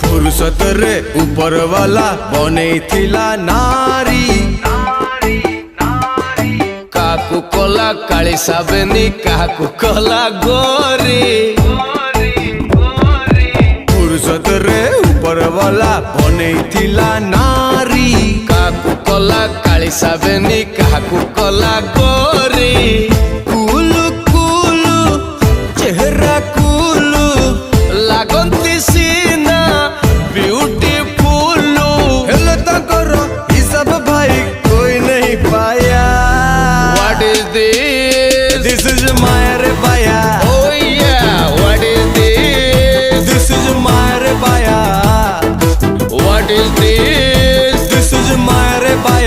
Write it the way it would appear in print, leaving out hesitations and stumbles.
फुर्सत रे ऊपर वाला बने थिला नारी काकू कोला काली साबनी काकू कोला गोरी फुर्सत रे ऊपर वाला बने थिला नारी काकू कोला काली साबनी काकू कोला गोरी कुलु कुलु चेहरा कुलु लागंती सीना ब्यूटीफुल हेलो तकरो हिसाब भाई कोई नहीं पाया। What is this this is my रे बाया। Oh yeah, what is this? This is my रे बाया। What is this? This is my रे बाया।